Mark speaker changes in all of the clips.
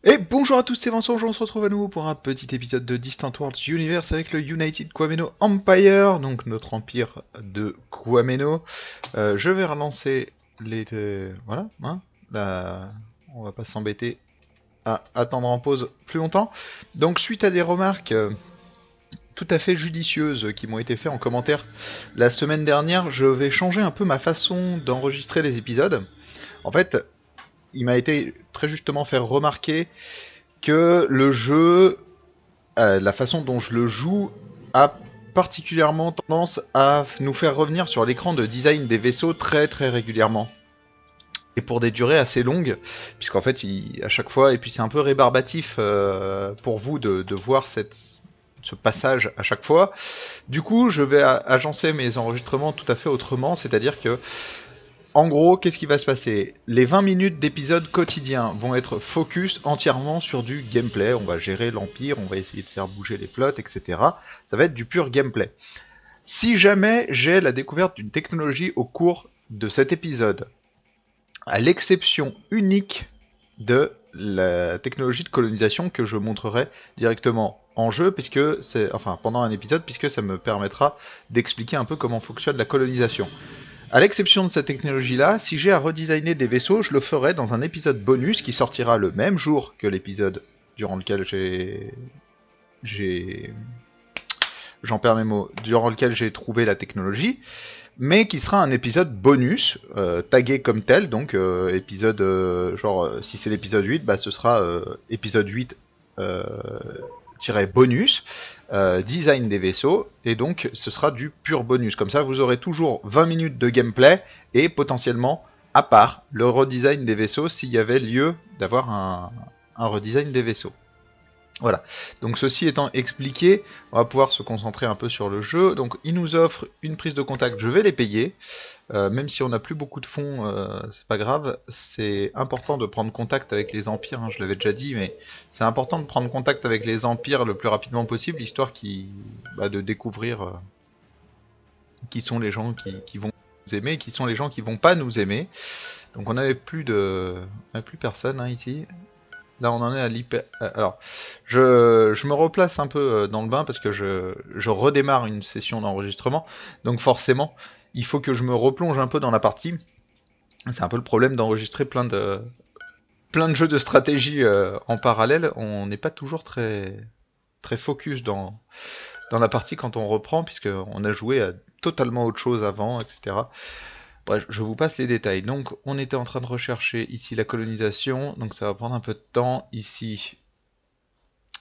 Speaker 1: Et bonjour à tous, c'est Vincent, on se retrouve à nouveau pour un petit épisode de Distant Worlds Universe avec le United Quameno Empire, donc notre empire de Quameno. Je vais relancer les... voilà, hein, on va pas s'embêter à attendre en pause plus longtemps. Donc suite à des remarques tout à fait judicieuses qui m'ont été faites en commentaire la semaine dernière, je vais changer un peu ma façon d'enregistrer les épisodes. En fait, il m'a été très justement fait remarquer que le jeu, la façon dont je le joue, a particulièrement tendance à nous faire revenir sur l'écran de design des vaisseaux très très régulièrement. Et pour des durées assez longues, puisqu'en fait, à chaque fois, et puis c'est un peu rébarbatif pour vous de voir ce passage à chaque fois. Du coup, je vais agencer mes enregistrements tout à fait autrement, c'est-à-dire que en gros, qu'est-ce qui va se passer? Les 20 minutes d'épisode quotidien vont être focus entièrement sur du gameplay. On va gérer l'Empire, on va essayer de faire bouger les plots, etc. Ça va être du pur gameplay. Si jamais j'ai la découverte d'une technologie au cours de cet épisode, à l'exception unique de la technologie de colonisation que je montrerai directement en jeu, puisque c'est, enfin, pendant un épisode, puisque ça me permettra d'expliquer un peu comment fonctionne la colonisation. À l'exception de cette technologie-là, si j'ai à redesigner des vaisseaux, je le ferai dans un épisode bonus qui sortira le même jour que l'épisode durant lequel j'en perds mes mots, durant lequel j'ai trouvé la technologie, mais qui sera un épisode bonus, tagué comme tel, donc épisode, si c'est l'épisode 8, bah ce sera épisode 8 bonus, design des vaisseaux, et donc ce sera du pur bonus. Comme ça, vous aurez toujours 20 minutes de gameplay, et potentiellement, à part, le redesign des vaisseaux, s'il y avait lieu d'avoir un redesign des vaisseaux. Voilà, donc ceci étant expliqué, on va pouvoir se concentrer un peu sur le jeu. Donc il nous offre une prise de contact, je vais les payer. Même si on n'a plus beaucoup de fonds, c'est pas grave. C'est important de prendre contact avec les empires, hein, je l'avais déjà dit, mais c'est important de prendre contact avec les empires le plus rapidement possible, histoire de découvrir qui sont les gens qui vont nous aimer, et qui sont les gens qui vont pas nous aimer. Donc on avait plus personne hein, ici. Là, on en est à l'hyper. Alors, je me replace un peu dans le bain parce que je redémarre une session d'enregistrement. Donc, forcément, il faut que je me replonge un peu dans la partie. C'est un peu le problème d'enregistrer plein de jeux de stratégie en parallèle. On n'est pas toujours très, très focus dans la partie quand on reprend, puisqu'on a joué à totalement autre chose avant, etc. Bref, je vous passe les détails. Donc, on était en train de rechercher ici la colonisation, donc ça va prendre un peu de temps. Ici,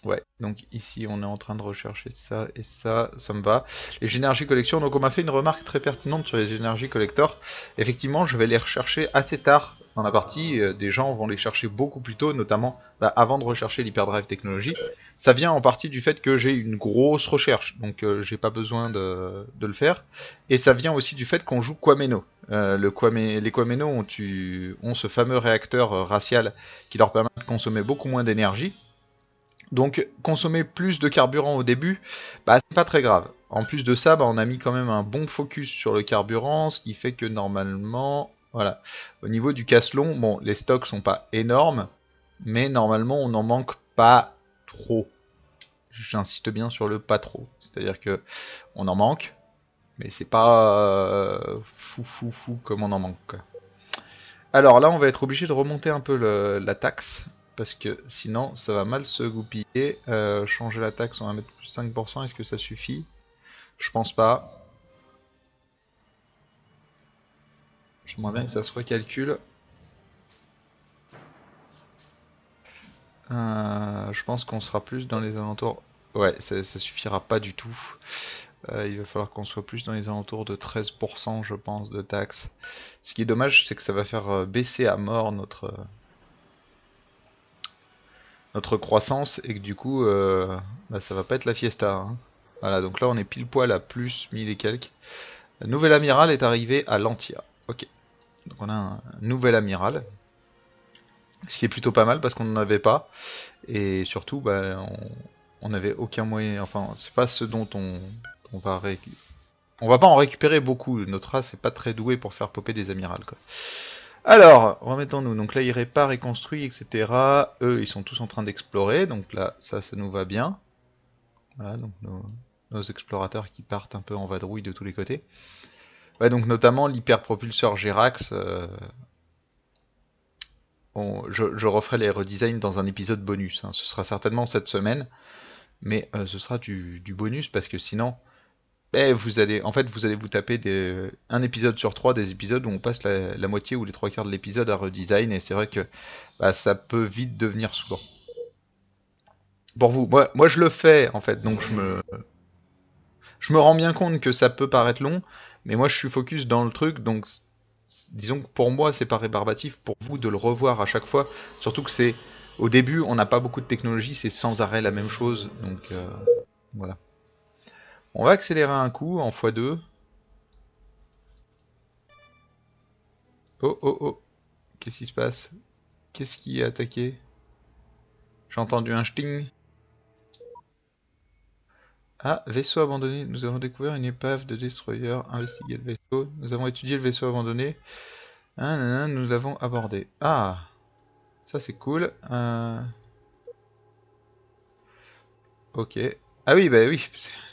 Speaker 1: ouais, donc ici on est en train de rechercher ça et ça me va. Les énergies collection, donc on m'a fait une remarque très pertinente sur les énergies collector. Effectivement, je vais les rechercher assez tard dans la partie. Des gens vont les chercher beaucoup plus tôt, notamment avant de rechercher l'hyperdrive technologie. Ça vient en partie du fait que j'ai une grosse recherche, donc j'ai pas besoin de le faire. Et ça vient aussi du fait qu'on joue Quameno. Les Quameno ont ce fameux réacteur racial qui leur permet de consommer beaucoup moins d'énergie. Donc consommer plus de carburant au début, c'est pas très grave. En plus de ça, on a mis quand même un bon focus sur le carburant, ce qui fait que normalement, voilà. Au niveau du casse-long, bon, les stocks sont pas énormes, mais normalement on n'en manque pas trop. J'insiste bien sur le pas trop. C'est-à-dire que on en manque, mais c'est pas fou comme on en manque, quoi. Alors là, on va être obligé de remonter un peu la taxe, parce que sinon ça va mal se goupiller. Changer la taxe, on va mettre plus 5%, est-ce que ça suffit? Je pense pas. J'aimerais bien que ça se recalcule. Je pense qu'on sera plus dans les alentours... Ouais, ça suffira pas du tout. Il va falloir qu'on soit plus dans les alentours de 13%, je pense, de taxes. Ce qui est dommage, c'est que ça va faire baisser à mort notre croissance et que du coup, ça va pas être la fiesta, hein. Voilà, donc là on est pile poil à plus 1000 et quelques. Le nouvel amiral est arrivé à Lantia. Ok, donc on a un nouvel amiral, ce qui est plutôt pas mal parce qu'on n'en avait pas. Et surtout, on n'avait aucun moyen, enfin c'est pas ce dont on va récupérer. On va pas en récupérer beaucoup, notre race est pas très douée pour faire popper des amirals, quoi. Alors, remettons-nous. Donc là, il répare et construit, etc. Eux, ils sont tous en train d'explorer. Donc là, ça nous va bien. Voilà, donc nos explorateurs qui partent un peu en vadrouille de tous les côtés. Ouais, donc notamment l'hyperpropulseur Gerax. Je referai les redesigns dans un épisode bonus. Hein. Ce sera certainement cette semaine. Mais ce sera du bonus parce que sinon, vous allez vous taper un épisode sur trois des épisodes où on passe la moitié ou les trois quarts de l'épisode à redesign et c'est vrai que ça peut vite devenir souvent. Pour vous, moi je le fais en fait, donc je me rends bien compte que ça peut paraître long, mais moi je suis focus dans le truc, donc disons que pour moi c'est pas rébarbatif pour vous de le revoir à chaque fois, surtout que c'est au début on n'a pas beaucoup de technologie, c'est sans arrêt la même chose, donc voilà. On va accélérer un coup en x2. Oh oh oh, qu'est-ce qui se passe? Qu'est-ce qui a attaqué? J'ai entendu un sting. Ah, vaisseau abandonné. Nous avons découvert une épave de destroyer. Investiguez le vaisseau. Nous avons étudié le vaisseau abandonné. Ah, nanana, nous l'avons abordé. Ah, ça c'est cool. Ok. Ah oui, bah oui,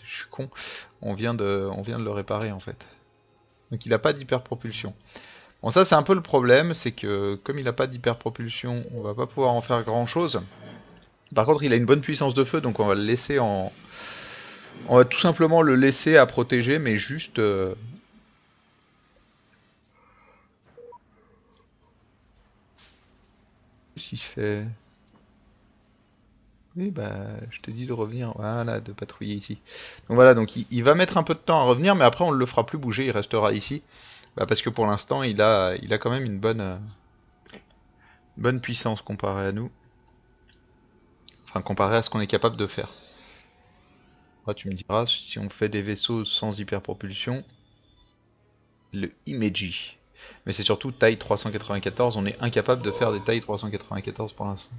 Speaker 1: je suis con. On vient de le réparer en fait. Donc il n'a pas d'hyperpropulsion. Bon, ça c'est un peu le problème, c'est que comme il n'a pas d'hyperpropulsion, on va pas pouvoir en faire grand chose. Par contre, il a une bonne puissance de feu, donc on va le laisser en. On va tout simplement le laisser à protéger, mais juste. S'il fait. Oui, bah, je te dis de revenir, voilà, de patrouiller ici. Donc voilà, donc il va mettre un peu de temps à revenir, mais après on ne le fera plus bouger, il restera ici. Bah, parce que pour l'instant, il a quand même une bonne puissance comparé à nous. Enfin, comparé à ce qu'on est capable de faire. Moi, tu me diras, si on fait des vaisseaux sans hyperpropulsion, le Imeji. Mais c'est surtout taille 394, on est incapable de faire des tailles 394 pour l'instant.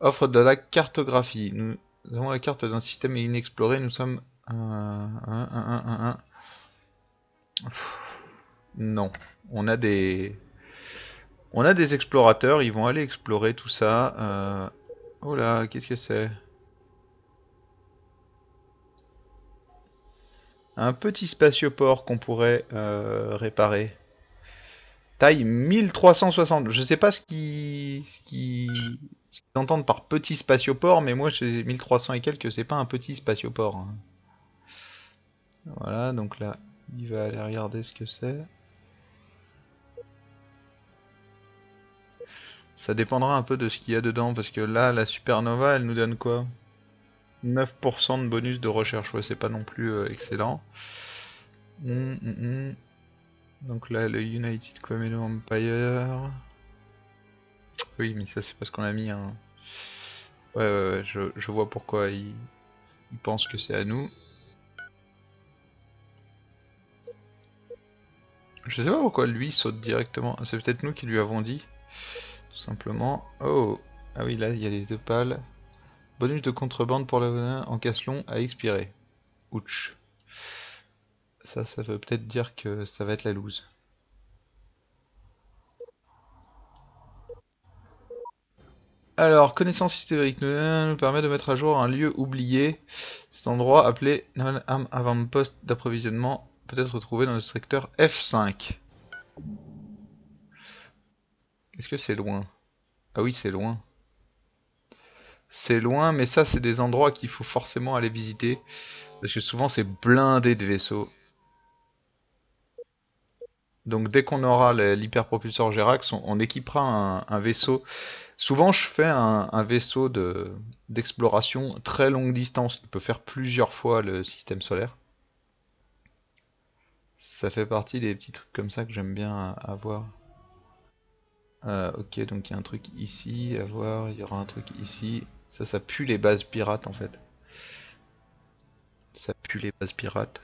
Speaker 1: Offre de la cartographie. Nous avons la carte d'un système inexploré, nous sommes... Non. On a des... On a des explorateurs, ils vont aller explorer tout ça. Oh là, qu'est-ce que c'est? Un petit spatioport qu'on pourrait réparer. Taille 1360. Je sais pas ce qu'ils entendent par petit spatioport, mais moi j'ai 1300 et quelques, c'est pas un petit spatioport. Hein. Voilà, donc là, il va aller regarder ce que c'est. Ça dépendra un peu de ce qu'il y a dedans, parce que là, la supernova, elle nous donne quoi? 9% de bonus de recherche, ouais, c'est pas non plus excellent. Donc là, le United Commando Empire. Oui, mais ça, c'est parce qu'on a mis un. Ouais, ouais, ouais, je vois pourquoi il pense que c'est à nous. Je sais pas pourquoi lui saute directement. C'est peut-être nous qui lui avons dit. Tout simplement. Oh! Ah oui, là, il y a les opales. Bonus de contrebande pour la en casse long à expirer. Ouch. Ça veut peut-être dire que ça va être la loose. Alors, connaissance historique nous permet de mettre à jour un lieu oublié. Cet endroit appelé Naval Arm Avant-Poste d'approvisionnement peut être retrouvé dans le secteur F5. Est-ce que c'est loin? Ah oui, c'est loin. C'est loin, mais ça, c'est des endroits qu'il faut forcément aller visiter. Parce que souvent, c'est blindé de vaisseaux. Donc, dès qu'on aura l'hyperpropulseur Gerax, on équipera un vaisseau. Souvent, je fais un vaisseau d'exploration très longue distance qui peut faire plusieurs fois le système solaire. Ça fait partie des petits trucs comme ça que j'aime bien avoir. Ok, donc il y a un truc ici à voir, il y aura un truc ici. Ça pue les bases pirates en fait. Ça pue les bases pirates.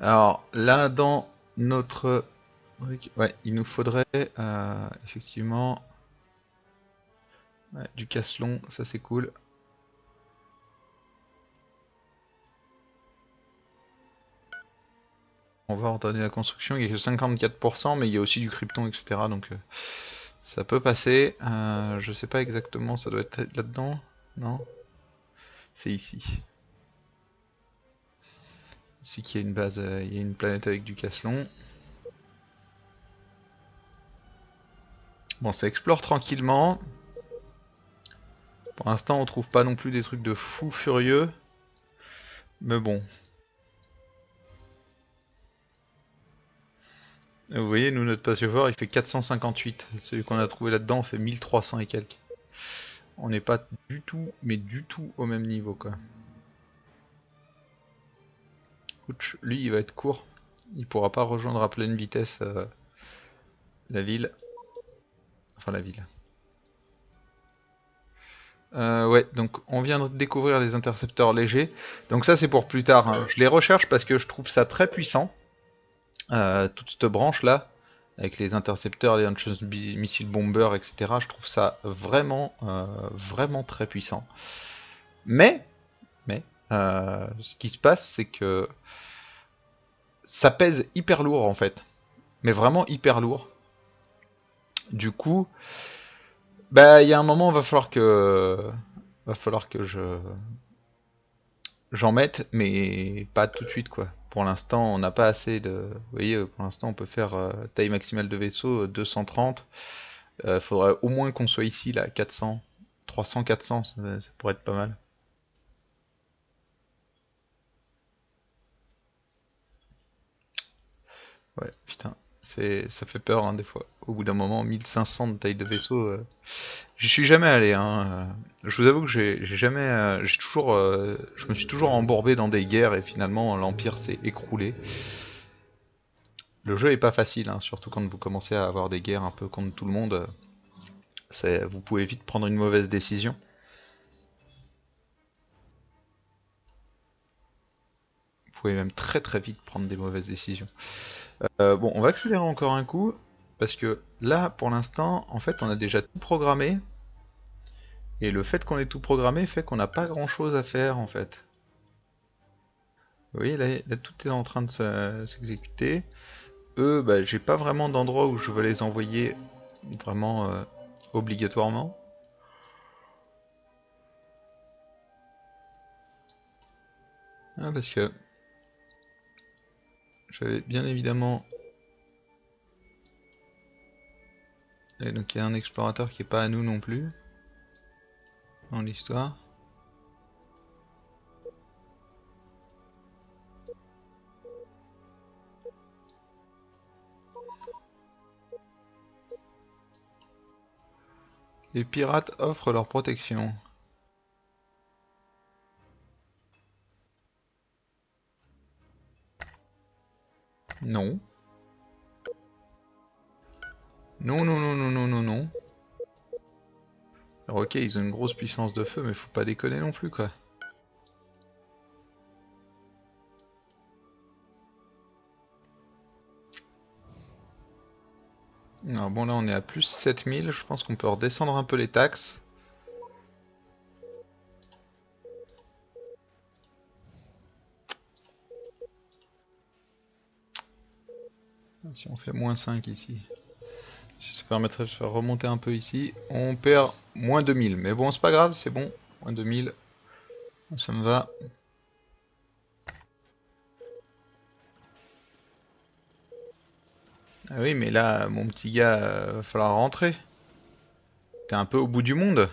Speaker 1: Alors là, dans notre truc, ouais, il nous faudrait effectivement du casse-long, ça c'est cool. On va ordonner la construction, il y a que 54%, mais il y a aussi du krypton, etc. Donc ça peut passer. Je sais pas exactement, ça doit être là-dedans. Non, c'est ici. Ici qu'il y a une base, il y a une planète avec du Caslon. Bon, ça explore tranquillement. Pour l'instant, on trouve pas non plus des trucs de fou furieux. Mais bon. Vous voyez, nous, notre patiofort, il fait 458. Celui qu'on a trouvé là-dedans fait 1300 et quelques. On n'est pas du tout, mais du tout au même niveau, quoi. Ouch, lui, il va être court. Il pourra pas rejoindre à pleine vitesse la ville. Enfin, la ville. Ouais, donc on vient de découvrir les intercepteurs légers. Donc ça, c'est pour plus tard, hein. Je les recherche parce que je trouve ça très puissant. Toute cette branche là, avec les intercepteurs, les Anchance Missile Bomber, etc. Je trouve ça vraiment, vraiment très puissant. Mais, ce qui se passe, c'est que ça pèse hyper lourd en fait. Mais vraiment hyper lourd. Du coup, bah, il y a un moment, va falloir que j'en mette, mais pas tout de suite quoi. Pour l'instant, on n'a pas assez de. Vous voyez, pour l'instant, on peut faire taille maximale de vaisseau 230. Faudrait au moins qu'on soit ici là, 400, 300, 400, ça pourrait être pas mal. Ouais, putain, ça fait peur hein, des fois. Au bout d'un moment, 1500 de taille de vaisseau, j'y suis jamais allé. Hein. Je vous avoue que j'ai jamais, je me suis toujours embourbé dans des guerres et finalement l'empire s'est écroulé. Le jeu est pas facile, hein, surtout quand vous commencez à avoir des guerres un peu contre tout le monde. Vous pouvez vite prendre une mauvaise décision. Vous pouvez même très très vite prendre des mauvaises décisions. Bon, on va accélérer encore un coup, parce que là, pour l'instant, en fait, on a déjà tout programmé, et le fait qu'on ait tout programmé fait qu'on n'a pas grand-chose à faire, en fait. Vous voyez, là, tout est en train de s'exécuter. Eux, bah, j'ai pas vraiment d'endroit où je veux les envoyer vraiment obligatoirement. Ah, parce que j'avais bien évidemment... Et donc il y a un explorateur qui est pas à nous non plus, dans l'histoire. Les pirates offrent leur protection. Non. Non, non, non, non, non, non, non. Alors ok, ils ont une grosse puissance de feu, mais faut pas déconner non plus, quoi. Alors bon, là on est à plus 7000, je pense qu'on peut redescendre un peu les taxes. Si on fait moins 5 ici. Ça permettrait de faire remonter un peu ici. On perd moins 2000, mais bon, c'est pas grave, c'est bon. Moins 2000, ça me va. Ah oui, mais là, mon petit gars, va falloir rentrer. T'es un peu au bout du monde.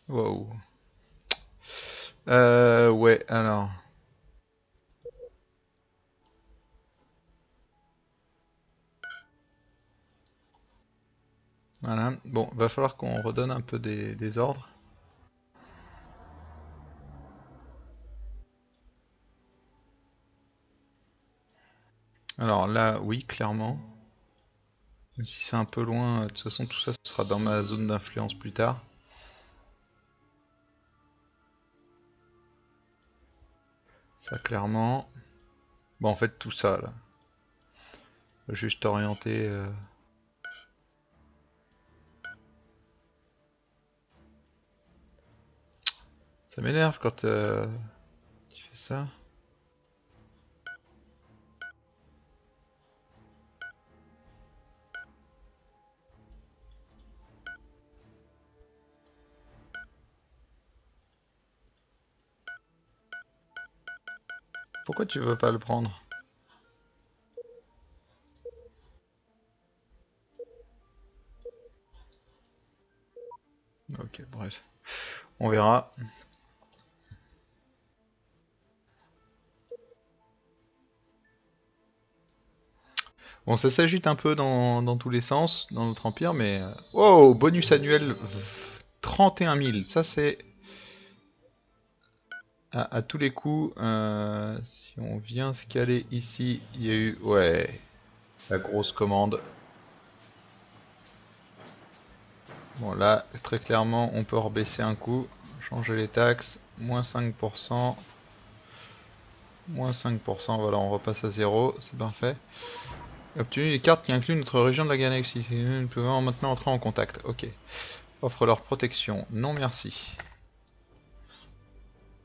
Speaker 1: Wow. Ouais, alors. Voilà. Bon, va falloir qu'on redonne un peu des ordres. Alors là, oui, clairement. Même si c'est un peu loin, de toute façon, tout ça ce sera dans ma zone d'influence plus tard. Ça clairement. Bon, en fait, tout ça là. Juste orienter. Ça m'énerve quand tu fais ça. Pourquoi tu veux pas le prendre? Ok, bref. On verra. Bon, ça s'agite un peu dans tous les sens, dans notre empire, mais... Wow, bonus annuel 31 000, ça c'est... À tous les coups, si on vient se caler ici, il y a eu... Ouais, la grosse commande. Bon là, très clairement, on peut rebaisser un coup, changer les taxes, moins 5%, moins 5%, voilà, on repasse à 0, c'est parfait. Obtenu les cartes qui incluent notre région de la galaxie. Nous pouvons maintenant entrer en contact. Ok. Offre leur protection. Non merci.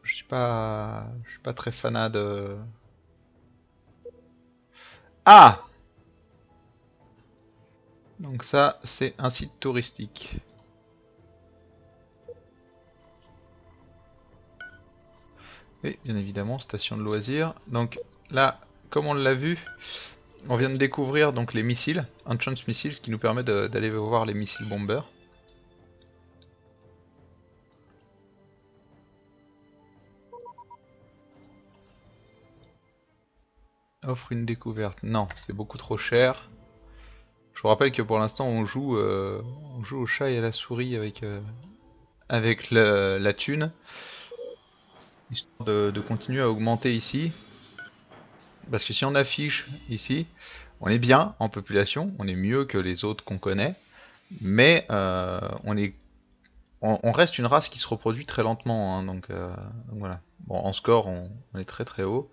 Speaker 1: Je suis pas très fanat de... Ah! Donc ça, c'est un site touristique. Et bien évidemment, station de loisirs. Donc là, comme on l'a vu, on vient de découvrir donc les missiles, Enchant Missiles, qui nous permet d'aller voir les missiles bombers. Offre une découverte. Non, c'est beaucoup trop cher. Je vous rappelle que pour l'instant on joue au chat et à la souris avec la thune, histoire de continuer à augmenter ici. Parce que si on affiche ici, on est bien en population, on est mieux que les autres qu'on connaît, mais on reste une race qui se reproduit très lentement, hein, donc voilà. Bon, en score, on est très très haut,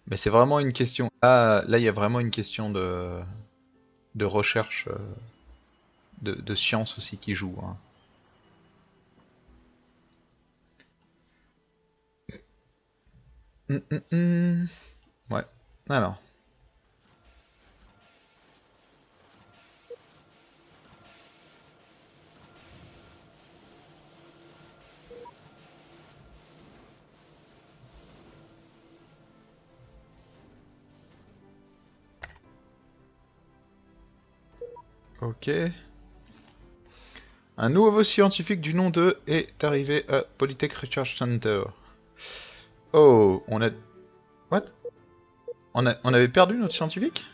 Speaker 1: mais c'est vraiment une question. Là, il y a vraiment une question de recherche, de science aussi qui joue, hein. Ouais. Alors. Ok. Un nouveau scientifique du nom de est arrivé à Polytech Research Center. Oh, on a... What? On avait perdu notre scientifique?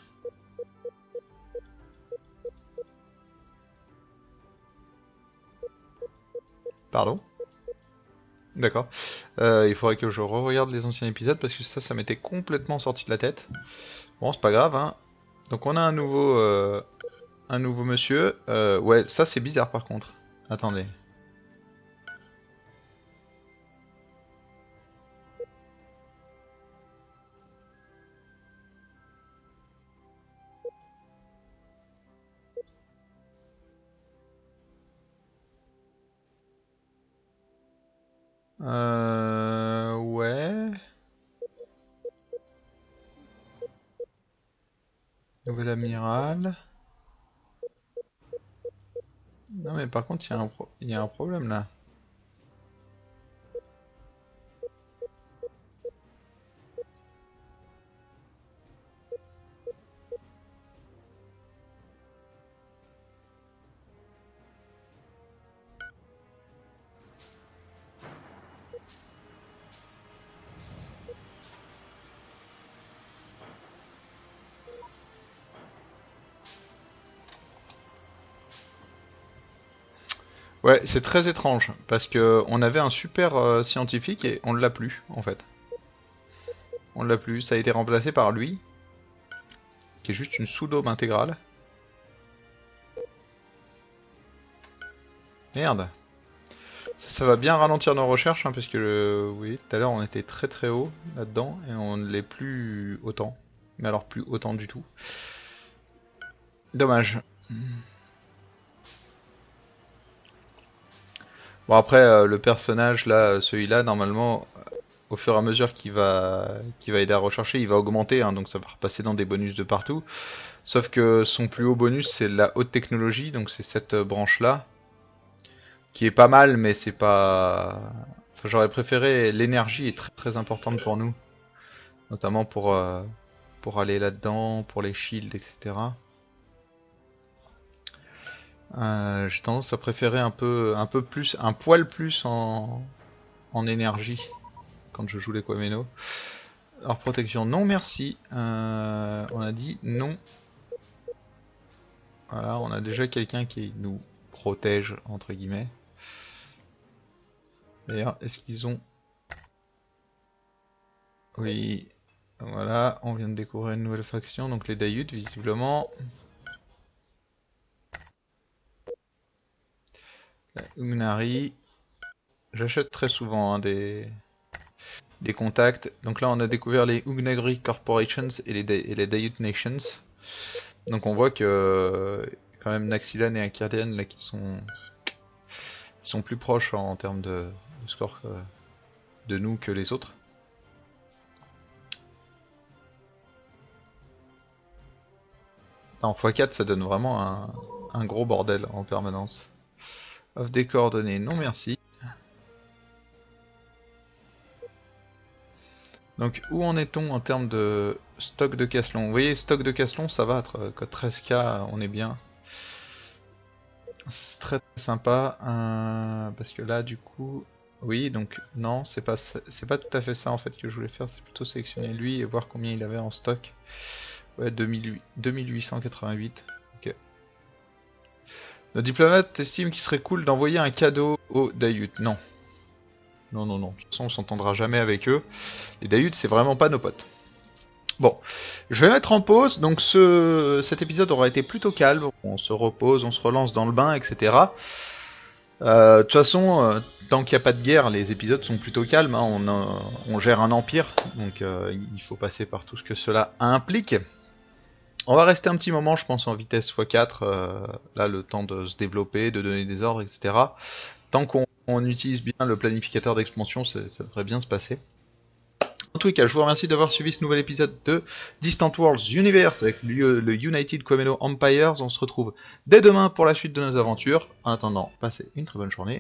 Speaker 1: Pardon? D'accord. Il faudrait que je re-regarde les anciens épisodes parce que ça m'était complètement sorti de la tête. Bon, c'est pas grave, hein. Donc on a un nouveau monsieur. Ouais, ça c'est bizarre par contre. Attendez. Ouais. Nouvel amiral. Non mais par contre, il y a un problème là. Ouais, c'est très étrange parce que on avait un super scientifique et on l'a plus en fait. On l'a plus, ça a été remplacé par lui, qui est juste une sous-daube intégrale. Merde. Ça va bien ralentir nos recherches, hein, parce que vous voyez, tout à l'heure on était très haut là-dedans, et on ne l'est plus autant. Mais alors plus autant du tout. Dommage. Bon après, le personnage là, celui-là, normalement, au fur et à mesure qu'il va aider à rechercher, il va augmenter, hein, donc ça va repasser dans des bonus de partout. Sauf que son plus haut bonus c'est la haute technologie, donc c'est cette branche-là. Qui est pas mal, mais c'est pas... Enfin, j'aurais préféré... L'énergie est très importante pour nous. Notamment pour aller là-dedans, pour les shields, etc. J'ai tendance à préférer un peu plus, un poil plus en énergie quand je joue les Quameno. Alors protection, non merci. On a dit non. Voilà, on a déjà quelqu'un qui nous protège, entre guillemets. D'ailleurs, est-ce qu'ils ont... Oui, voilà, on vient de découvrir une nouvelle faction, donc les Daiutes, visiblement. La Ugnari. J'achète très souvent, hein, des contacts. Donc là, on a découvert les Ugnagri Corporations et les Daiute Nations. Donc on voit que quand même Naxilan et Akirdian là qui sont plus proches en termes de score de nous que les autres. En x4 ça donne vraiment un gros bordel en permanence. Offre des coordonnées, non merci. Donc où en est-on en termes de stock de Casselon? Vous voyez, stock de Casselon ça va, code 13k on est bien. C'est très sympa, parce que là du coup... Oui, donc non, c'est pas tout à fait ça en fait que je voulais faire, c'est plutôt sélectionner lui et voir combien il avait en stock. Ouais, 2888, ok. Nos diplomates estiment qu'il serait cool d'envoyer un cadeau aux Daiutes. Non. Non, non, non, de toute façon on s'entendra jamais avec eux. Les Daiutes c'est vraiment pas nos potes. Bon, je vais mettre en pause, donc cet épisode aura été plutôt calme, on se repose, on se relance dans le bain, etc. De toute façon, tant qu'il n'y a pas de guerre, les épisodes sont plutôt calmes, hein. On gère un empire, donc il faut passer par tout ce que cela implique. On va rester un petit moment, je pense, en vitesse x4, là le temps de se développer, de donner des ordres, etc. Tant qu'on utilise bien le planificateur d'expansion, ça devrait bien se passer. En tous les cas, je vous remercie d'avoir suivi ce nouvel épisode de Distant Worlds Universe avec le United Quameno Empires. On se retrouve dès demain pour la suite de nos aventures. En attendant, passez une très bonne journée.